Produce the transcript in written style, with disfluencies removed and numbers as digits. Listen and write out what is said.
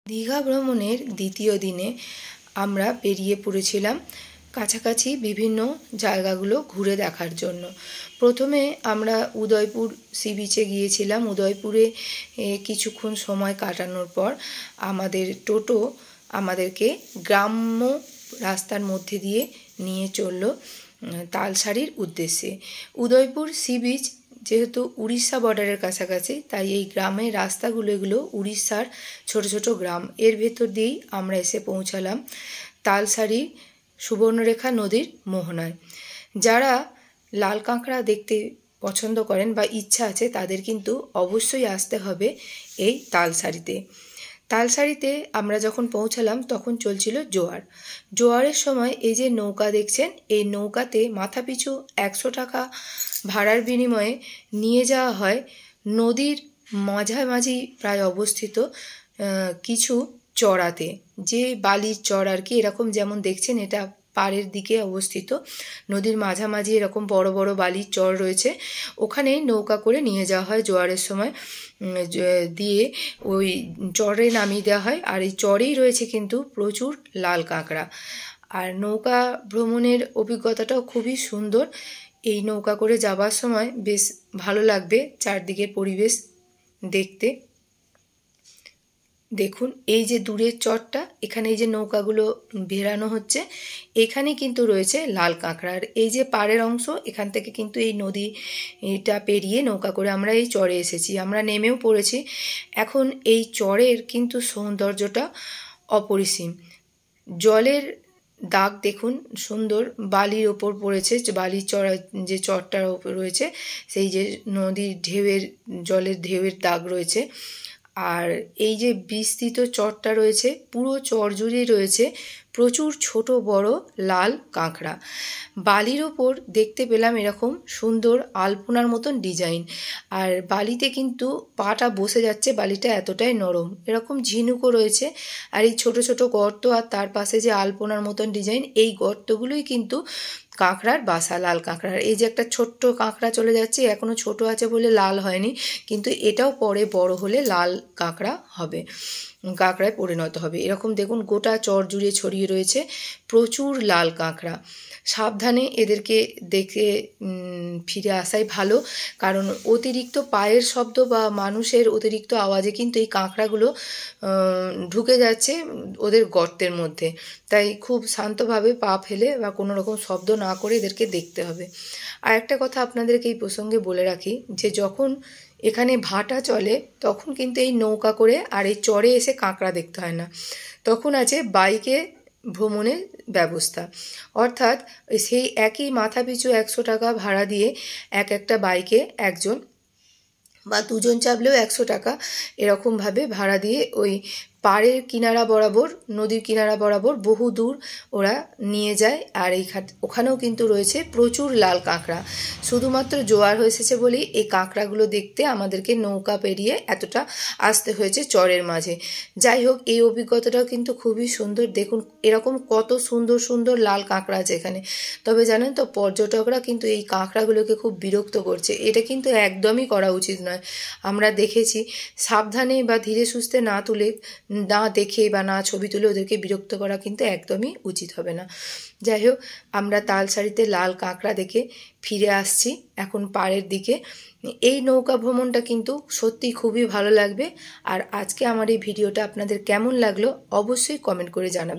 দীঘা ভ্রমণের দ্বিতীয় দিনে আমরা বেরিয়ে পড়েছিলাম কাছাকাছি বিভিন্ন জায়গাগুলো ঘুরে দেখার জন্য। প্রথমে আমরা উদয়পুর সি বিচে গিয়েছিলাম। উদয়পুরে কিছুক্ষণ সময় কাটানোর পর আমাদের টোটো আমাদেরকে গ্রাম্য রাস্তার মধ্যে দিয়ে নিয়ে চলল তালসারির উদ্দেশ্যে। উদয়পুর সি বিচ যেহেতু উড়িষ্যা বর্ডারের কাছাকাছি, তাই এই গ্রামের রাস্তাগুলো এগুলো উড়িষ্যার ছোট ছোট গ্রাম। এর ভেতর দিয়েই আমরা এসে পৌঁছালাম তালসারি সুবর্ণরেখা নদীর মোহনায়। যারা লাল কাঁকড়া দেখতে পছন্দ করেন বা ইচ্ছা আছে, তাদের কিন্তু অবশ্যই আসতে হবে এই তালসারিতে। তালসারিতে আমরা যখন পৌঁছালাম তখন চলছিল জোয়ারের সময় এই যে নৌকা দেখছেন, এই নৌকাতে মাথাপিছু 100 টাকা ভাড়ার বিনিময়ে নিয়ে যাওয়া হয় নদীর মাঝামাঝি প্রায় অবস্থিত কিছু চড়াতে, যে বালির চর আর কি। এরকম যেমন দেখছেন, এটা পাড়ের দিকে অবস্থিত, নদীর মাঝামাঝি এরকম বড় বড় বালির চর রয়েছে। ওখানে নৌকা করে নিয়ে যাওয়া হয় জোয়ারের সময়, দিয়ে ওই চরে নামিয়ে দেওয়া হয়। আর এই চরেই রয়েছে কিন্তু প্রচুর লাল কাঁকড়া। আর নৌকা ভ্রমণের অভিজ্ঞতাটাও খুবই সুন্দর। এই নৌকা করে যাবার সময় বেশ ভালো লাগবে চারদিকের পরিবেশ দেখতে। দেখুন এই যে দূরের চরটা, এখানে এই যে নৌকাগুলো ভেড়ানো হচ্ছে, এখানে কিন্তু রয়েছে লাল কাঁকড়া। আর এই যে পাড়ের অংশ, এখান থেকে কিন্তু এই নদীটা পেরিয়ে নৌকা করে আমরা এই চরে এসেছি। আমরা নেমেও পড়েছি। এখন এই চরের কিন্তু সৌন্দর্যটা অপরিসীম। জলের দাগ দেখুন, সুন্দর বালির ওপর পড়েছে, বালির চড়া যে চরটার ওপর রয়েছে, সেই যে নদীর ঢেউয়ের জলের ঢেউয়ের দাগ রয়েছে। আর এই যে বিস্তৃত চরটা রয়েছে, পুরো চর জুড়েই রয়েছে প্রচুর ছোট বড় লাল কাঁকড়া। বালির ওপর দেখতে পেলাম এরকম সুন্দর আলপনার মতন ডিজাইন। আর বালিতে কিন্তু পাটা বসে যাচ্ছে, বালিটা এতটাই নরম। এরকম ঝিনুকও রয়েছে। আর এই ছোট ছোট গর্ত, আর তার পাশে যে আলপনার মতন ডিজাইন, এই গর্তগুলোই কিন্তু কাঁকড়ার বাসা, লাল কাঁকড়ার। এই যে একটা ছোট্ট কাঁকড়া চলে যাচ্ছে, এখনও ছোট আছে বলে লাল হয়নি, কিন্তু এটাও পরে বড় হলে লাল কাঁকড়া হবে, কাঁকড়ায় পরিণত হবে। এরকম দেখুন গোটা চর জুড়ে ছড়িয়ে রয়েছে প্রচুর লাল কাঁকড়া। সাবধানে এদেরকে দেখে ফিরে আসাই ভালো, কারণ অতিরিক্ত পায়ের শব্দ বা মানুষের অতিরিক্ত আওয়াজে কিন্তু এই কাঁকড়াগুলো ঢুকে যাচ্ছে ওদের গর্তের মধ্যে। তাই খুব শান্তভাবে পা ফেলে বা কোনো রকম শব্দ না করে এদেরকে দেখতে হবে। আর একটা কথা আপনাদেরকে এই প্রসঙ্গে বলে রাখি, যে যখন এখানে ভাটা চলে তখন কিন্তু এই নৌকা করে আর এই চরে এসে কাঁকড়া দেখতে হয় না, তখন আছে বাইকে ভ্রমণের ব্যবস্থা। অর্থাৎ সেই একই মাথাপিছু 100 টাকা ভাড়া দিয়ে একটা বাইকে একজন বা দুজন চাপলেও 100 টাকা এরকমভাবে ভাড়া দিয়ে ওই পাড়ের কিনারা বরাবর, নদীর কিনারা বরাবর বহু দূর ওরা নিয়ে যায়। আর ওখানেও কিন্তু রয়েছে প্রচুর লাল কাঁকড়া। শুধুমাত্র জোয়ার হয়েছে বলেই এই কাঁকড়াগুলো দেখতে আমাদেরকে নৌকা পেরিয়ে এতটা আসতে হয়েছে চরের মাঝে। যাই হোক, এই অভিজ্ঞতাটাও কিন্তু খুবই সুন্দর। দেখুন এরকম কত সুন্দর সুন্দর লাল কাঁকড়া আছে এখানে। তবে জানেন তো, পর্যটকরা কিন্তু এই কাঁকড়াগুলোকে খুব বিরক্ত করছে। এটা কিন্তু একদমই করা উচিত নয়। আমরা দেখেছি, সাবধানে বা ধীরে সুস্থে না তুলে, না দেখে বা না ছবি তুলে ওদেরকে বিরক্ত করা কিন্তু একদমই উচিত হবে না। যাই হোক, আমরা তালসারিতে লাল কাঁকড়া দেখে ফিরে আসছি এখন পাড়ের দিকে। এই নৌকা ভ্রমণটা কিন্তু সত্যি খুবই ভালো লাগবে। আর আজকে আমার এই ভিডিওটা আপনাদের কেমন লাগলো অবশ্যই কমেন্ট করে জানাবেন।